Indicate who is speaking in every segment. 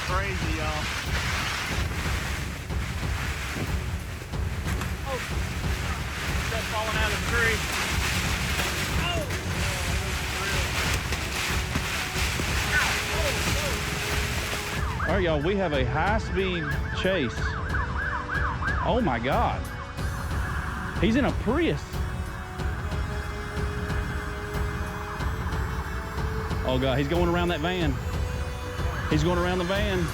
Speaker 1: crazy, y'all. Oh, that falling out of the tree.
Speaker 2: All right, y'all, we have a high-speed chase. Oh my God. He's in a Prius. Oh God, he's going around that van. He's going around the van.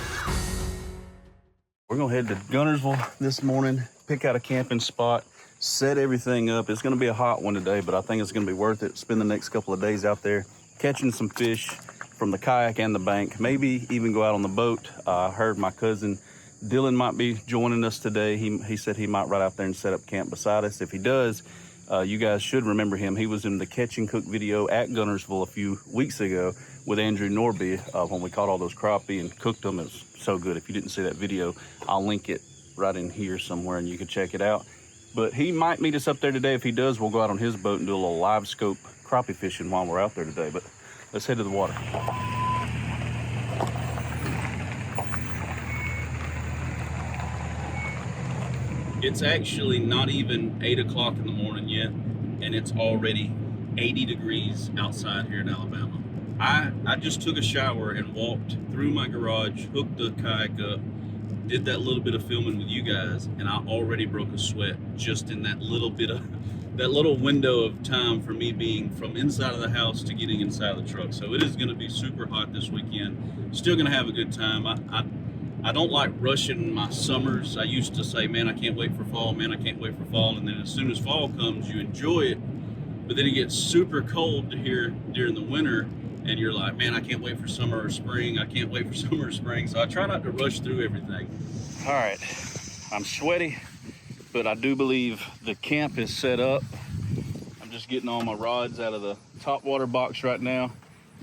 Speaker 2: We're gonna head to Guntersville this morning, pick out a camping spot, set everything up. It's gonna be a hot one today, but I think it's gonna be worth it. Spend the next couple of days out there catching some fish from the kayak and the bank, maybe even go out on the boat. I heard my cousin Dylan might be joining us today. He said he might ride out there and set up camp beside us. If he does, you guys should remember him. He was in the Catch and Cook video at Guntersville a few weeks ago with Andrew Norby when we caught all those crappie and cooked them. It was so good. If you didn't see that video, I'll link it right in here somewhere and you can check it out. But he might meet us up there today. If he does, we'll go out on his boat and do a little live scope crappie fishing while we're out there today. But let's head to the water. It's actually not even 8 o'clock in the morning yet, and it's already 80 degrees outside here in Alabama. I just took a shower and walked through my garage, hooked the kayak up, did that little bit of filming with you guys, and I already broke a sweat just in that little window of time for me being from inside of the house to getting inside of the truck. So it is gonna be super hot this weekend. Still gonna have a good time. I don't like rushing my summers. I used to say, man, I can't wait for fall, man, I can't wait for fall. And then as soon as fall comes, you enjoy it, but then it gets super cold here during the winter, and you're like, man, I can't wait for summer or spring. I can't wait for summer or spring. So I try not to rush through everything. All right, I'm sweaty, but I do believe the camp is set up. I'm just getting all my rods out of the Topwater box right now.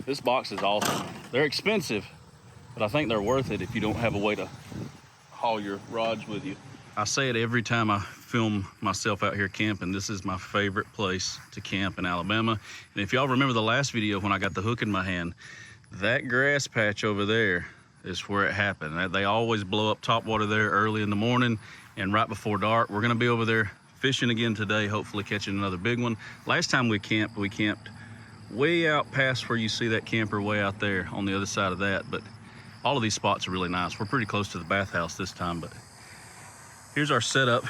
Speaker 2: This box is awesome. They're expensive, but I think they're worth it if you don't have a way to haul your rods with you. I say it every time I film myself out here camping. This is my favorite place to camp in Alabama. And if y'all remember the last video when I got the hook in my hand, that grass patch over there is where it happened. They always blow up Topwater there early in the morning and right before dark. We're gonna be over there fishing again today, hopefully catching another big one. Last time we camped way out past where you see that camper way out there on the other side of that. But all of these spots are really nice. We're pretty close to the bathhouse this time, but here's our setup.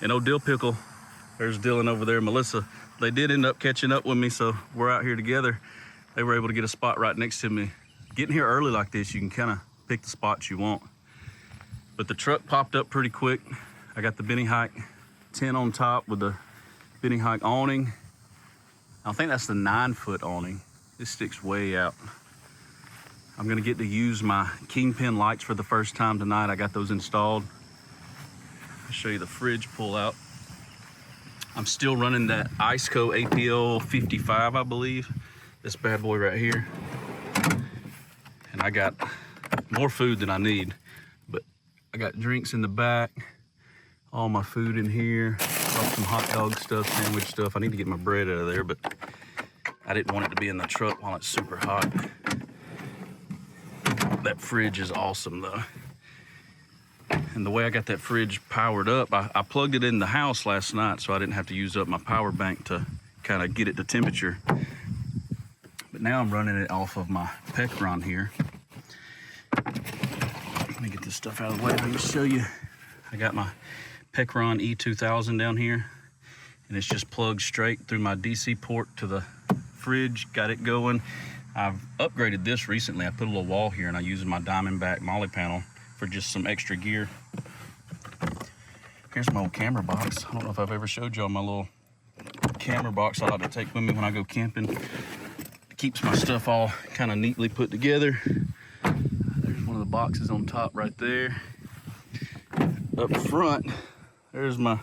Speaker 2: And old Dill Pickle, there's Dylan over there, Melissa. They did end up catching up with me, so we're out here together. They were able to get a spot right next to me. Getting here early like this, you can kind of pick the spots you want. But the truck popped up pretty quick. I got the Benehike tent on top with the Benehike awning. I think that's the 9-foot awning. This sticks way out. I'm gonna get to use my Kingpin lights for the first time tonight. I got those installed. I'll show you the fridge pull out. I'm still running that Iceco APL 55, I believe. This bad boy right here. And I got more food than I need, but I got drinks in the back, all my food in here, some hot dog stuff, sandwich stuff. I need to get my bread out of there, but I didn't want it to be in the truck while it's super hot. That fridge is awesome though. And the way I got that fridge powered up, I plugged it in the house last night so I didn't have to use up my power bank to kind of get it to temperature. But now I'm running it off of my Pecron here. Let me get this stuff out of the way. Let me show you. I got my Pecron E2000 down here, and it's just plugged straight through my DC port to the fridge. Got it going. I've upgraded this recently. I put a little wall here, and I use my Diamondback Molle panel for just some extra gear. Here's my old camera box. I don't know if I've ever showed y'all my little camera box I like to take with me when I go camping. It keeps my stuff all kind of neatly put together. There's one of the boxes on top right there. Up front, there's my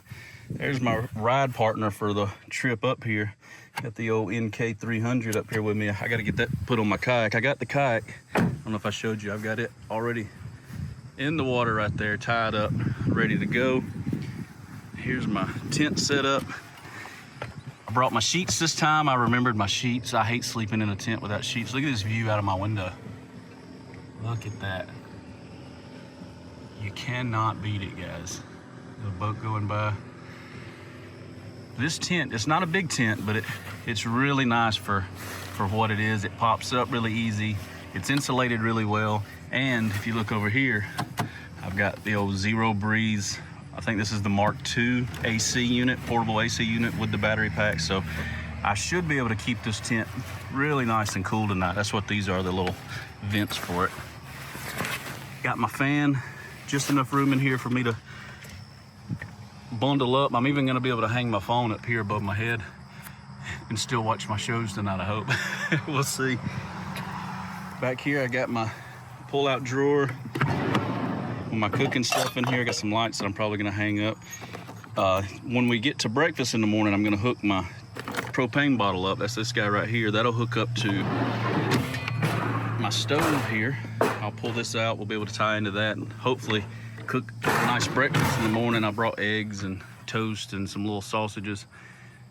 Speaker 2: ride partner for the trip up here. Got the old NK300 up here with me. I gotta get that put on my kayak. I got the kayak. I don't know if I showed you. I've got it already in the water right there, tied up, ready to go. Here's my tent set up. I brought my sheets this time. I remembered my sheets. I hate sleeping in a tent without sheets. Look at this view out of my window. Look at that.
Speaker 3: You cannot beat it, guys. The boat going by. This tent, it's not a big tent, but it's really nice for what it is. It pops up really easy. It's insulated really well. And if you look over here, I've got the old Zero Breeze. I think this is the Mark II AC unit, portable AC unit with the battery pack. So I should be able to keep this tent really nice and cool tonight. That's what these are, the little vents for it. Got my fan, just enough room in here for me to bundle up. I'm even gonna be able to hang my phone up here above my head and still watch my shows tonight, I hope. We'll see. Back here, I got my pull-out drawer with my cooking stuff in here. I got some lights that I'm probably gonna hang up. When we get to breakfast in the morning, I'm gonna hook my propane bottle up. That's this guy right here. That'll hook up to my stove here. I'll pull this out. We'll be able to tie into that and hopefully cook a nice breakfast in the morning. I brought eggs and toast and some little sausages.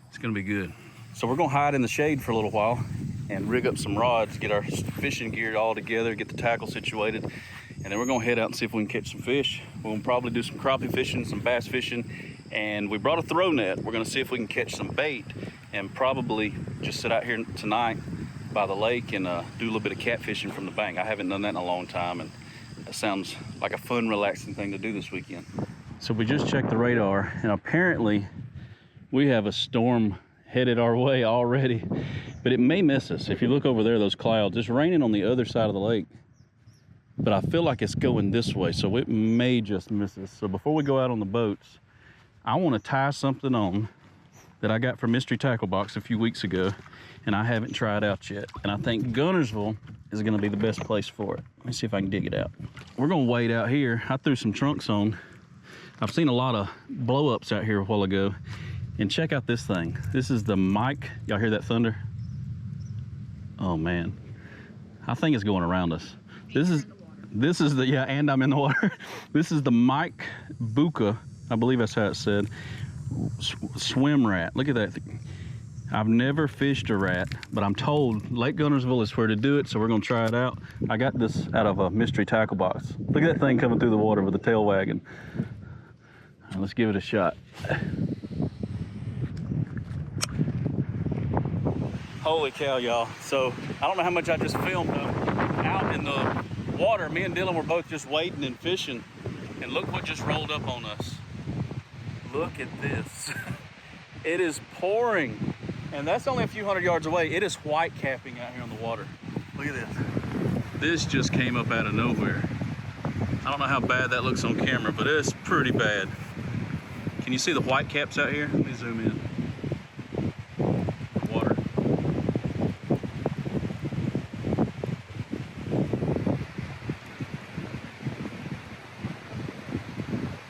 Speaker 3: It's gonna be good. So we're gonna hide in the shade for a little while and rig up some rods, get our fishing gear all together, get the tackle situated, and then we're gonna head out and see if we can catch some fish. We'll probably do some crappie fishing, some bass fishing, and we brought a throw net. We're gonna see if we can catch some bait and probably just sit out here tonight by the lake and do a little bit of catfishing from the bank. I haven't done that in a long time, and that sounds like a fun, relaxing thing to do this weekend. So we just checked the radar, and apparently we have a storm headed our way already, but it may miss us. If you look over there, those clouds, it's raining on the other side of the lake, but I feel like it's going this way, so it may just miss us. So before we go out on the boats, I want to tie something on that I got from Mystery Tackle Box a few weeks ago, and I haven't tried out yet. And I think Guntersville is gonna be the best place for it. Let me see if I can dig it out. We're gonna wait out here. I threw some trunks on. I've seen a lot of blow-ups out here a while ago. And check out this thing. This is the mic. Y'all hear that thunder? Oh man, I think it's going around us. This is the, yeah, and I'm in the water. This is the Mike Buka, I believe that's how it's said, swim rat. Look at that. I've never fished a rat, but I'm told Lake Guntersville is where to do it, so we're gonna try it out. I got this out of a Mystery Tackle Box. Look at that thing coming through the water with the tail wagging. Right, let's give it a shot. Holy cow, y'all. So I don't know how much I just filmed out in the water. Me and Dylan were both just waiting and fishing, and look what just rolled up on us. Look at this. It is pouring, and that's only a few hundred yards away. It is white capping out here on the water. Look at this. This just came up out of nowhere. I don't know how bad that looks on camera, but it's pretty bad. Can you see the white caps out here? Let me zoom in. Water.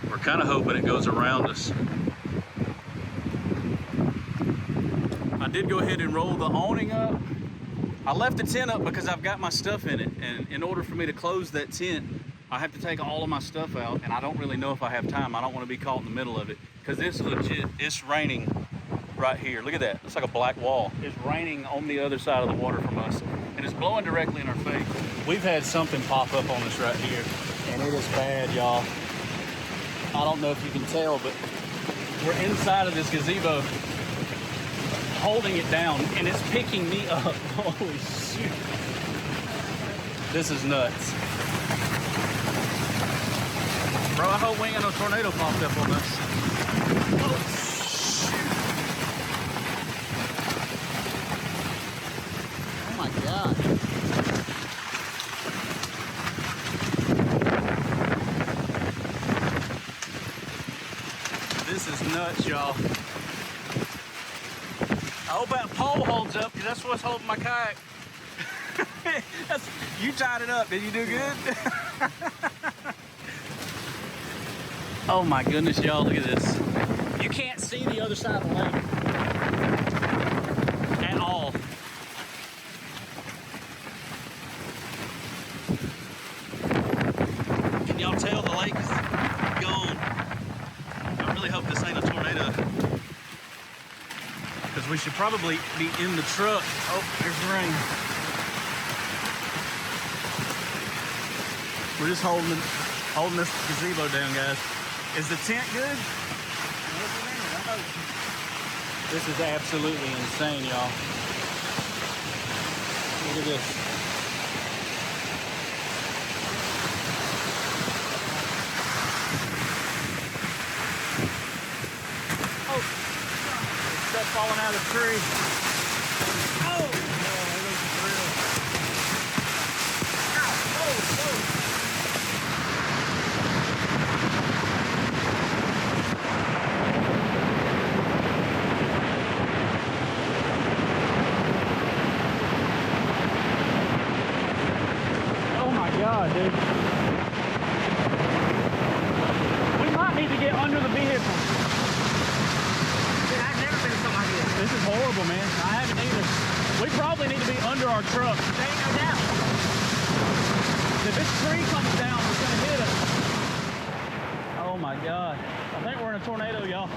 Speaker 3: We're kind of hoping it goes around us. I did go ahead and roll the awning up. I left the tent up because I've got my stuff in it, and in order for me to close that tent, I have to take all of my stuff out, and I don't really know if I have time. I don't want to be caught in the middle of it, because it's legit, it's raining right here. Look at that, it's like a black wall. It's raining on the other side of the water from us, and it's blowing directly in our face. We've had something pop up on us right here, and it is bad, y'all. I don't know if you can tell, but we're inside of this gazebo, holding it down, and it's picking me up. Holy shit. This is nuts. Bro, I hope we ain't got no tornado popped up on us. Oh, shoot. Oh my God. This is nuts, y'all. I hope that pole holds up, because that's what's holding my kayak. You tied it up. Did you do good? Oh my goodness, y'all, look at this. You can't see the other side of the lake at all. Can y'all tell the lake is gone? I really hope this ain't a tornado, because we should probably be in the truck. Oh, there's the rain. We're just holding it. holding this gazebo down, guys. Is the tent good? This is absolutely insane, y'all. Look at this.
Speaker 1: Oh, stuff falling out of the tree. Oh, it looks real. Ow, oh. God, dude. We might need to get under the vehicle.
Speaker 4: Dude, I've never been in something like this.
Speaker 1: This is horrible, man. I haven't either. We probably need to be under our truck.
Speaker 4: There ain't no doubt.
Speaker 1: If this tree comes down, it's gonna hit us. Oh my God. I think we're in a tornado, y'all.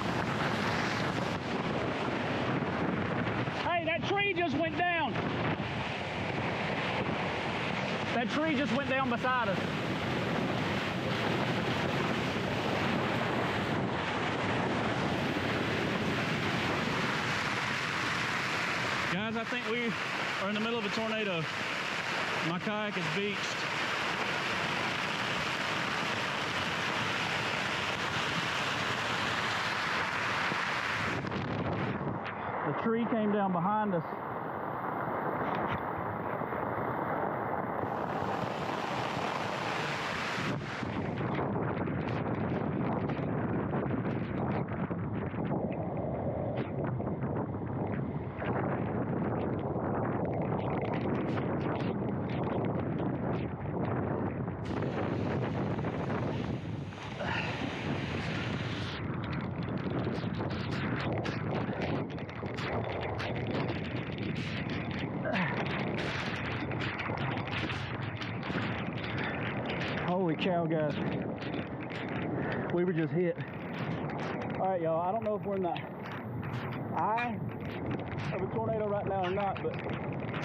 Speaker 1: Hey, that tree just went down. That tree just went down beside us. Guys, I think we are in the middle of a tornado. My kayak is beached. The tree came down behind us. Holy cow, guys. We were just hit. All right, y'all, I don't know if we're in the eye of a tornado right now or not, but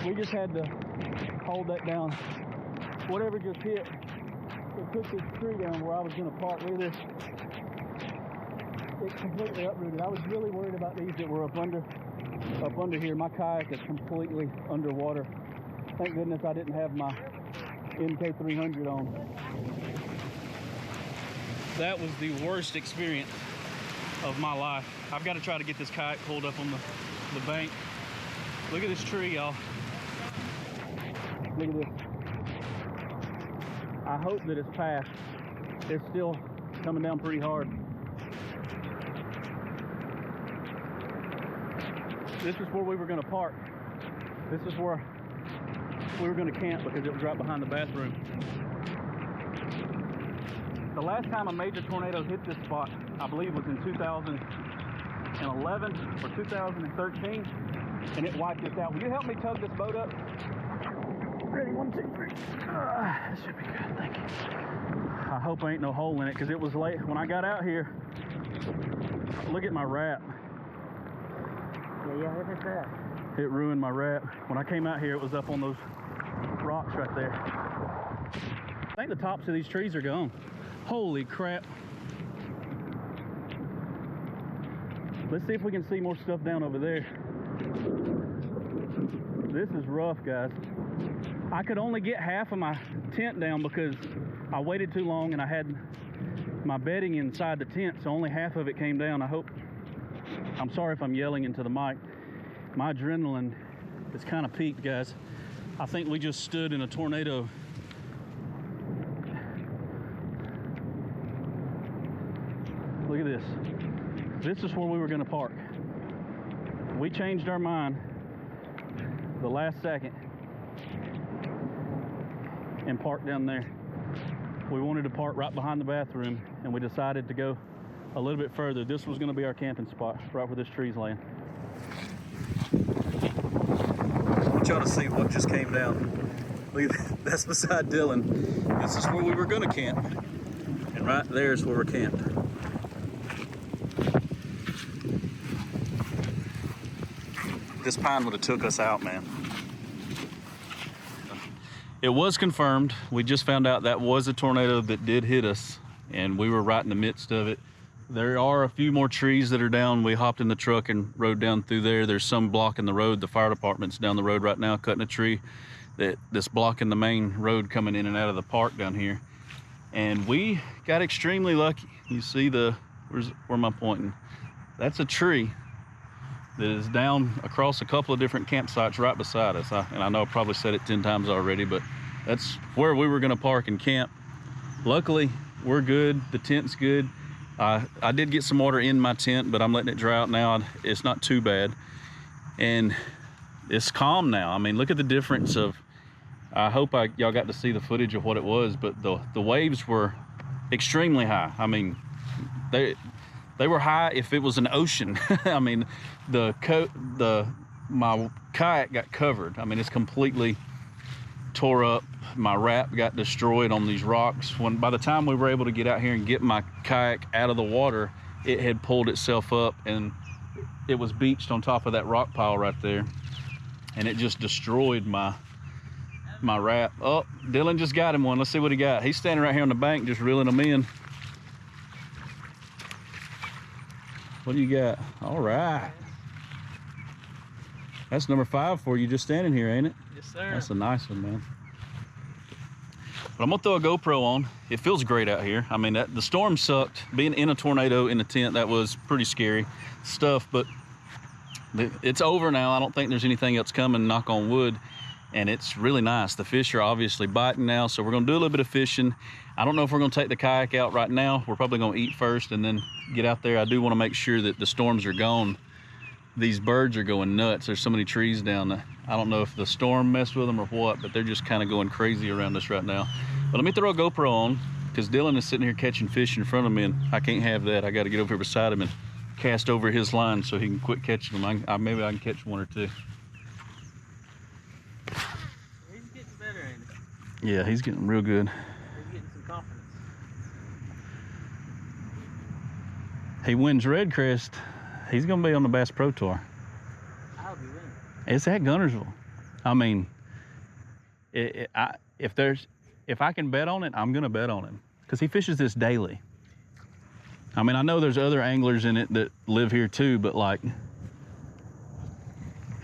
Speaker 1: we just had to hold that down. Whatever just hit, it took this tree down where I was gonna park. Look at this. It's completely uprooted. I was really worried about these that were up under here. My kayak is completely underwater. Thank goodness I didn't have my MK300 on. That was the worst experience of my life. I've got to try to get this kayak pulled up on the bank. Look at this tree, y'all. Look at this. I hope that it's past. It's still coming down pretty hard. This is where we were going to park. This is where we were going to camp because it was right behind the bathroom. The last time a major tornado hit this spot, I believe, was in 2011 or 2013, and it wiped us out. Will you help me tug this boat up? Ready, 1, 2, 3. This should be good, thank you. I hope there ain't no hole in it because it was late. When I got out here, look at my wrap.
Speaker 4: Yeah, look at that.
Speaker 1: It ruined my wrap. When I came out here, it was up on those rocks right there. I think the tops of these trees are gone. Holy crap. Let's see if we can see more stuff down over there. This is rough, guys. I could only get half of my tent down because I waited too long and I had my bedding inside the tent, so only half of it came down. I'm sorry if I'm yelling into the mic. My adrenaline is kind of peaked, guys. I think we just stood in a tornado. Look at this. This is where we were going to park. We changed our mind the last second and parked down there. We wanted to park right behind the bathroom, and we decided to go a little bit further. This was going to be our camping spot, right where this tree's laying. I want y'all to see what just came down. Look at that. That's beside Dylan. This is where we were going to camp, and right there is where we're camped. This pine would have took us out, man.
Speaker 3: it was confirmed. We just found out that was a tornado that did hit us, and we were right in the midst of it. There are a few more trees that are down. We hopped in the truck and rode down through there. There's some blocking the road. The fire department's down the road right now cutting a tree that's blocking the main road coming in and out of the park down here. And we got extremely lucky. You see where am I pointing? That's a tree that is down across a couple of different campsites right beside us. And I know I probably said it 10 times already, but that's where we were gonna park and camp. Luckily, we're good, the tent's good. I did get some water in my tent, but I'm letting it dry out now. It's not too bad. And it's calm now. I mean, look at the difference of, I hope y'all got to see the footage of what it was, but the waves were extremely high. I mean, they were high if it was an ocean. I mean, my kayak got covered. I mean, it's completely tore up. My wrap got destroyed on these rocks. By the time we were able to get out here and get my kayak out of the water, it had pulled itself up and it was beached on top of that rock pile right there. And it just destroyed my wrap. Oh, Dylan just got him one. Let's see what he got. He's standing right here on the bank just reeling them in. What do you got? All right. That's number 5 for you just standing here, ain't it?
Speaker 1: Yes, sir.
Speaker 3: That's a nice one, man. But I'm gonna throw a GoPro on. It feels great out here. I mean, the storm sucked. Being in a tornado in the tent, that was pretty scary stuff, but it's over now. I don't think there's anything else coming, knock on wood, and it's really nice. The fish are obviously biting now, so we're gonna do a little bit of fishing. I don't know if we're gonna take the kayak out right now. We're probably gonna eat first and then get out there. I do wanna make sure that the storms are gone. These birds are going nuts. There's so many trees down there. I don't know if the storm messed with them or what, but they're just kind of going crazy around us right now. But let me throw a GoPro on, because Dylan is sitting here catching fish in front of me, and I can't have that. I got to get over here beside him and cast over his line so he can quit catching them. Maybe I can catch one or two.
Speaker 1: He's getting better, ain't
Speaker 3: he? Yeah, he's getting real good.
Speaker 1: He's getting some confidence.
Speaker 3: He wins Redcrest. He's going to be on the Bass Pro Tour.
Speaker 1: I'll be winning.
Speaker 3: It's at Guntersville. I mean, if I can bet on it, I'm gonna bet on him, because he fishes this daily. I mean, I know there's other anglers in it that live here too, but like,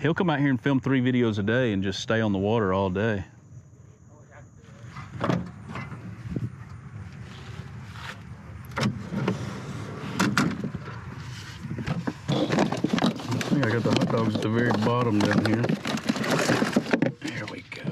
Speaker 3: he'll come out here and film 3 videos a day and just stay on the water all day. I think I got the hot dogs at the very bottom down here. There we go.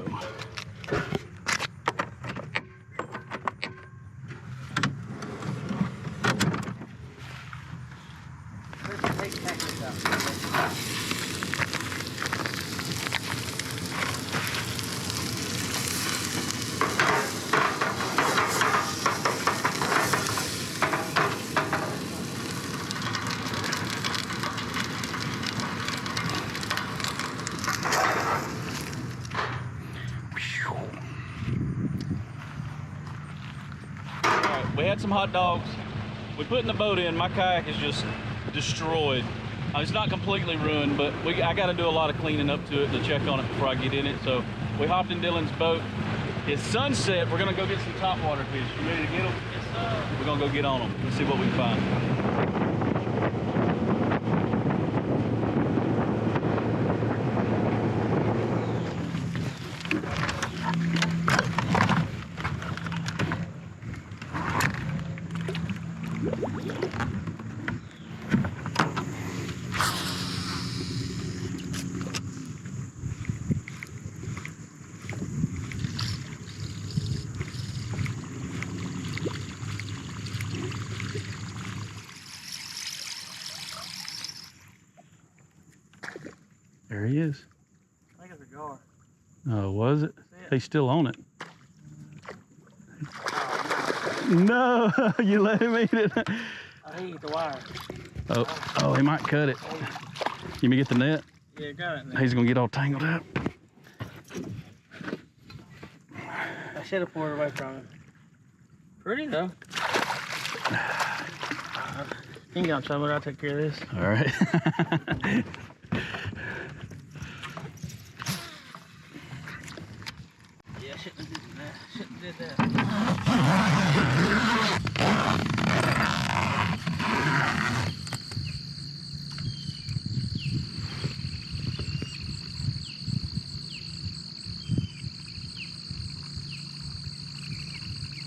Speaker 3: We had some hot dogs. We put in the boat in. My kayak is just destroyed. It's not completely ruined, but I got to do a lot of cleaning up to it to check on it before I get in it. So we hopped in Dylan's boat. It's sunset. We're gonna go get some topwater fish. You ready to get them? Yes, sir. We're gonna go get on them. Let's see what we can find. There he is.
Speaker 1: I think it's a gar.
Speaker 3: Oh, was it? He's still on it. No, you let him eat it.
Speaker 1: Oh, he ate the wire.
Speaker 3: Oh, he might cut it. You me get the net?
Speaker 1: Yeah, got it.
Speaker 3: He's gonna get all tangled up.
Speaker 1: I should have poured it away from him. Pretty though. You can get on trouble. I'll take care of this.
Speaker 3: All right.
Speaker 1: Yeah, I shouldn't
Speaker 4: Should've did that.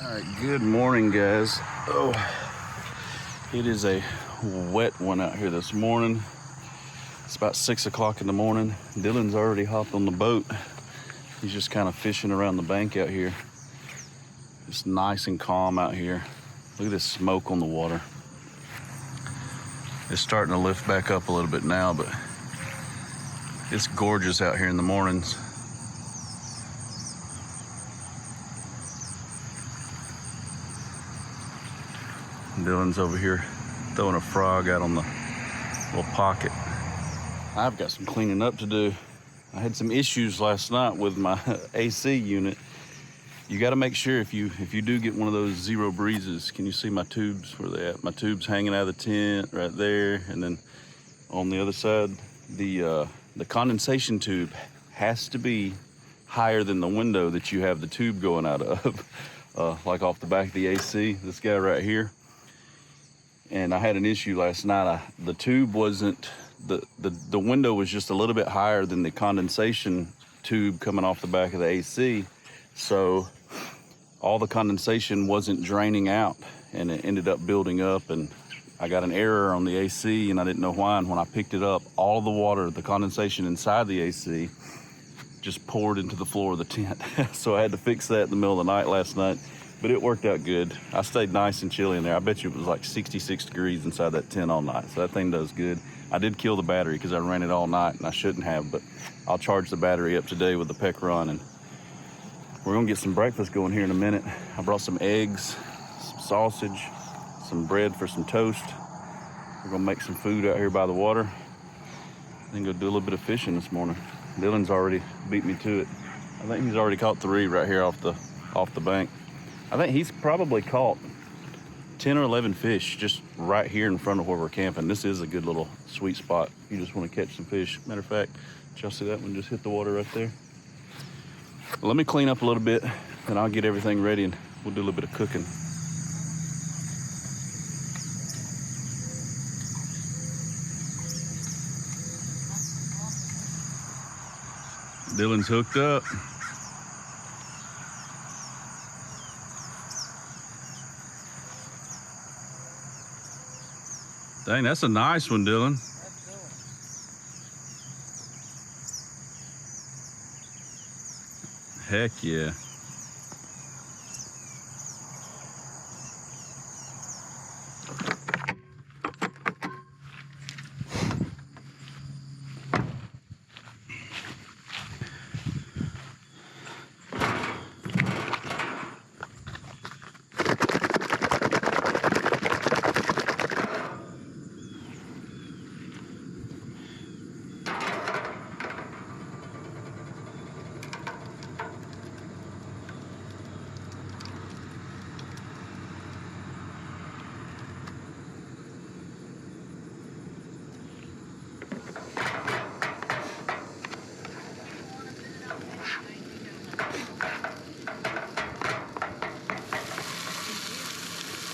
Speaker 3: All right, good morning, guys. Oh, it is a wet one out here this morning. It's about 6 o'clock in the morning. Dylan's already hopped on the boat. He's just kind of fishing around the bank out here. It's nice and calm out here. Look at this smoke on the water. It's starting to lift back up a little bit now, but it's gorgeous out here in the mornings. Dylan's over here throwing a frog out on the little pocket. I've got some cleaning up to do. I had some issues last night with my AC unit. You got to make sure if you do get one of those zero breezes, can you see my tubes where they at? My tubes hanging out of the tent right there, and then on the other side, the condensation tube has to be higher than the window that you have the tube going out of, like off the back of the AC. This guy right here. And I had an issue last night. The tube wasn't. The window was just a little bit higher than the condensation tube coming off the back of the AC. So all the condensation wasn't draining out, and it ended up building up, and I got an error on the AC, and I didn't know why. And when I picked it up, all of the water, the condensation inside the AC just poured into the floor of the tent. So I had to fix that in the middle of the night last night, but it worked out good. I stayed nice and chilly in there. I bet you it was like 66 degrees inside that tent all night. So that thing does good. I did kill the battery because I ran it all night, and I shouldn't have, but I'll charge the battery up today with the Peck Run, and we're gonna get some breakfast going here in a minute. I brought some eggs, some sausage, some bread for some toast. We're gonna make some food out here by the water, then go do a little bit of fishing this morning. Dylan's already beat me to it. I think he's already caught 3 right here off the bank. I think he's probably caught 10 or 11 fish just right here in front of where we're camping. This is a good little sweet spot if you just want to catch some fish. Matter of fact, did y'all see that one just hit the water right there? Well, let me clean up a little bit, and I'll get everything ready, and we'll do a little bit of cooking. Dylan's hooked up. Dang, that's a nice one, Dylan. Heck yeah.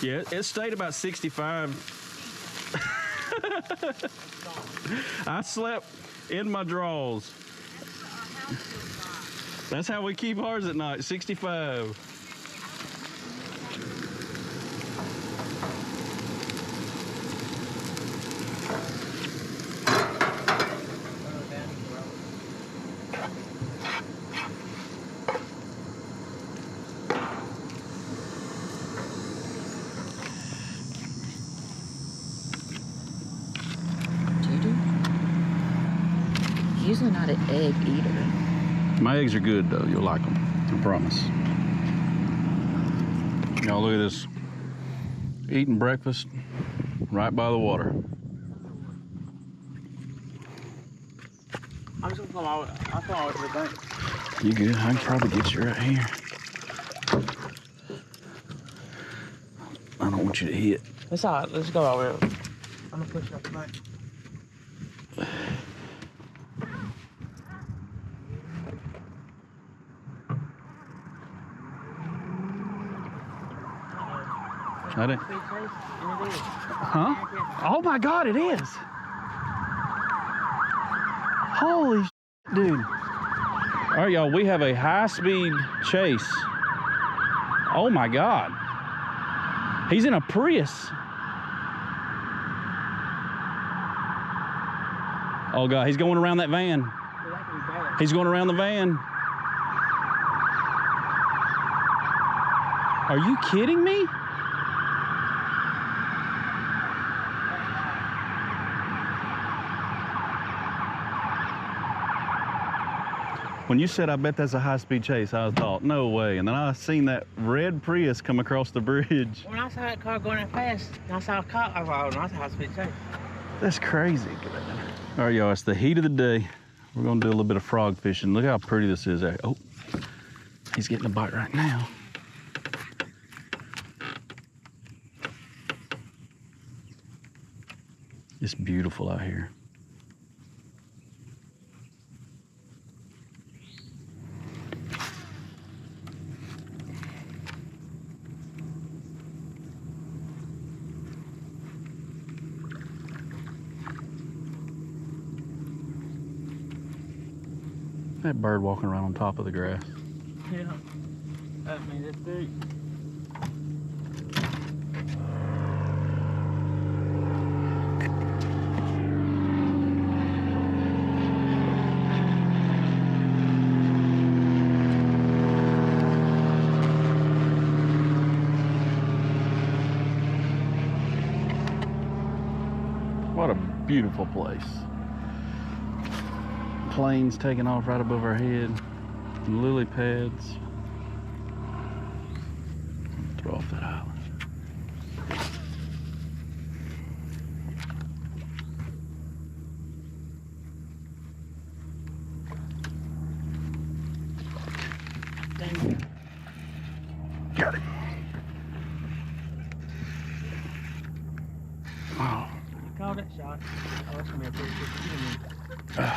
Speaker 3: Yeah, it stayed about 65. I slept in my drawers. That's how we keep ours at night, 65.
Speaker 5: Usually not an egg eater.
Speaker 3: My eggs are good though, you'll like them, I promise. Y'all look at this, eating breakfast right by the water.
Speaker 4: I'm just gonna come out. I'll come out to the bank.
Speaker 3: You good? I can probably get you right here. I don't want you to hit.
Speaker 4: It's all right. Let's go out here. I'm gonna push you up the bank.
Speaker 1: I didn't.
Speaker 4: Speed chase, and it is.
Speaker 1: Huh? Oh my God, it is. Holy dude. All right, y'all, we have a high-speed chase. Oh my God. He's in a Prius. Oh God, he's going around that van. He's going around the van. Are you kidding me? When you said, I bet that's a high-speed chase, I thought, no way. And then I seen that red Prius come across the bridge.
Speaker 4: When I saw that car going that fast, and I saw a car, I thought, oh, that's a high-speed chase.
Speaker 1: That's crazy. All right, y'all, it's the heat of the day. We're gonna do a little bit of frog fishing. Look how pretty this is. Oh, he's getting a bite right now. It's beautiful out here. That bird walking around on top of the grass.
Speaker 4: Yeah. That means it's deep.
Speaker 1: What a beautiful place. Planes taking off right above our head. Lily pads. Throw off that island. Got it. Wow.
Speaker 4: You called that shot. Oh, that's gonna be a pretty good shooting.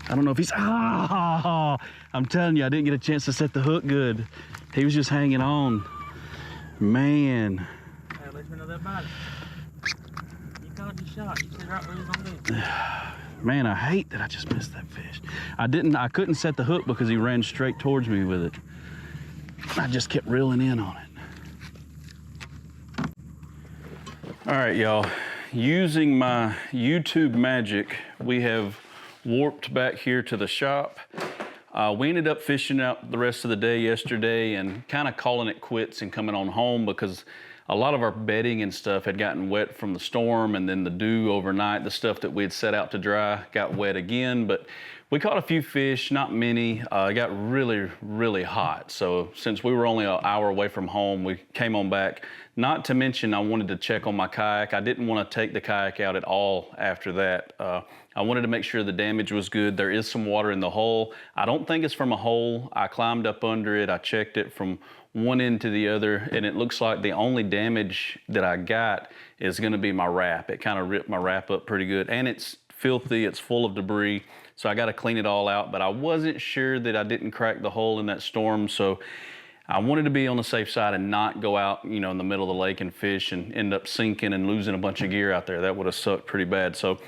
Speaker 1: I don't know if he's, I'm telling you, I didn't get a chance to set the hook good. He was just hanging on. Man.
Speaker 4: Hey, at least we know that about it. You called your shot. You said right where you was gonna do.
Speaker 1: Man, I hate that I just missed that fish. I couldn't set the hook because he ran straight towards me with it. I just kept reeling in on it. All right, y'all. Using my YouTube magic, we have warped back here to the shop. We ended up fishing out the rest of the day yesterday and kind of calling it quits and coming on home because a lot of our bedding and stuff had gotten wet from the storm, and then the dew overnight, the stuff that we had set out to dry got wet again. But we caught a few fish, not many. It got really, really hot. So since we were only an hour away from home, we came on back. Not to mention, I wanted to check on my kayak. I didn't want to take the kayak out at all after that. I wanted to make sure the damage was good. There is some water in the hole. I don't think it's from a hole. I climbed up under it. I checked it from one end to the other, and it looks like the only damage that I got is gonna be my wrap. It kind of ripped my wrap up pretty good, and it's filthy, it's full of debris, so I gotta clean it all out, but I wasn't sure that I didn't crack the hole in that storm, so I wanted to be on the safe side and not go out, you know, in the middle of the lake and fish and end up sinking and losing a bunch of gear out there. That would have sucked pretty bad. So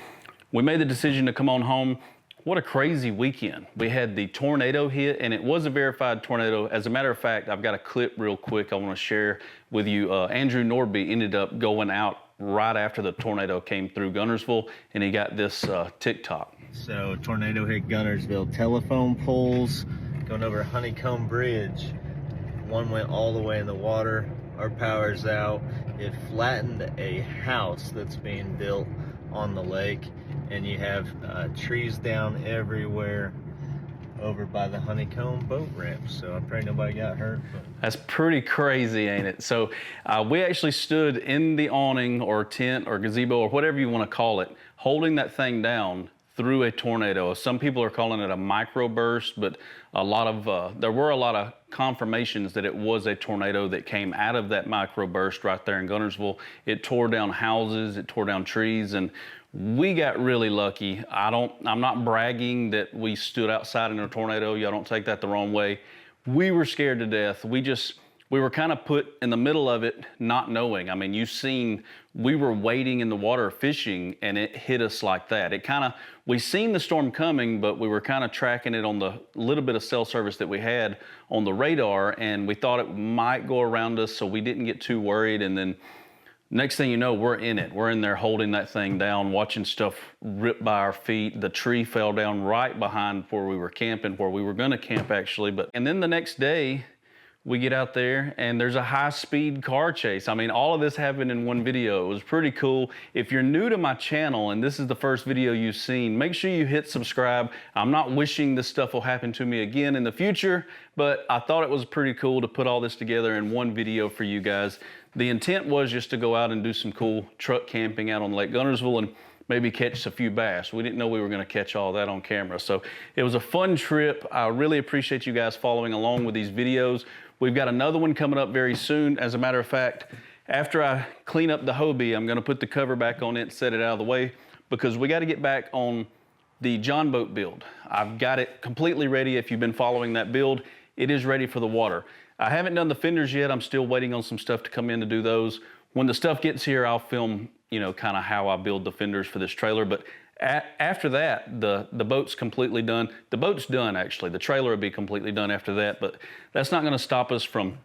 Speaker 1: we made the decision to come on home. What a crazy weekend. We had the tornado hit, and it was a verified tornado. As a matter of fact, I've got a clip real quick I want to share with you. Andrew Norby ended up going out right after the tornado came through Guntersville, and he got this TikTok.
Speaker 6: So tornado hit Guntersville. Telephone poles going over Honeycomb Bridge. One went all the way in the water. Our power's out. It flattened a house that's being built on the lake, and you have trees down everywhere over by the Honeycomb boat ramp. So I pray nobody got hurt. But
Speaker 1: that's pretty crazy, ain't it? So we actually stood in the awning or tent or gazebo or whatever you want to call it, holding that thing down through a tornado. Some people are calling it a microburst, but there were a lot of confirmations that it was a tornado that came out of that microburst right there in Guntersville. It tore down houses, it tore down trees, and we got really lucky. I'm not bragging that we stood outside in a tornado. Y'all don't take that the wrong way. We were scared to death. We
Speaker 3: we were kind of put in the middle of it, not knowing. I mean, you've seen, we were wading in the water fishing and it hit us like that. It kind of, we seen the storm coming, but we were kind of tracking it on the little bit of cell service that we had on the radar, and we thought it might go around us, so we didn't get too worried. And then next thing you know, we're in it. We're in there holding that thing down, watching stuff rip by our feet. The tree fell down right behind where we were camping, where we were gonna camp actually. And then the next day, we get out there and there's a high-speed car chase. I mean, all of this happened in one video. It was pretty cool. If you're new to my channel and this is the first video you've seen, make sure you hit subscribe. I'm not wishing this stuff will happen to me again in the future, but I thought it was pretty cool to put all this together in one video for you guys. The intent was just to go out and do some cool truck camping out on Lake Guntersville and maybe catch a few bass. We didn't know we were gonna catch all that on camera. So it was a fun trip. I really appreciate you guys following along with these videos. We've got another one coming up very soon. As a matter of fact, after I clean up the Hobie, I'm gonna put the cover back on it and set it out of the way, because we gotta get back on the John boat build. I've got it completely ready. If you've been following that build, it is ready for the water. I haven't done the fenders yet. I'm still waiting on some stuff to come in to do those. When the stuff gets here, I'll film, you know, kind of how I build the fenders for this trailer. But after that, the boat's completely done. The boat's done, actually. The trailer will be completely done after that, but that's not gonna stop us from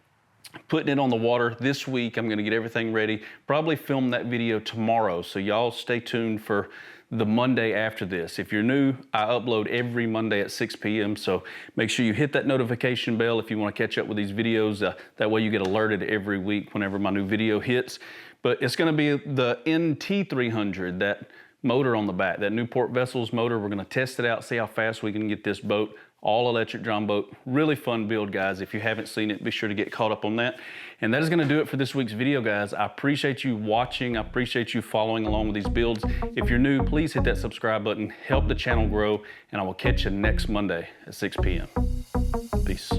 Speaker 3: putting it on the water this week. I'm gonna get everything ready, probably film that video tomorrow. So y'all stay tuned for the Monday after this. If you're new, I upload every Monday at 6 p.m. So make sure you hit that notification bell if you wanna catch up with these videos. That way you get alerted every week whenever my new video hits. But it's gonna be the NT300, that motor on the back, that Newport Vessels motor. We're gonna test it out, see how fast we can get this boat, all electric John boat. Really fun build, guys. If you haven't seen it, be sure to get caught up on that. And that is gonna do it for this week's video, guys. I appreciate you watching. I appreciate you following along with these builds. If you're new, please hit that subscribe button, help the channel grow, and I will catch you next Monday at 6 p.m. Peace.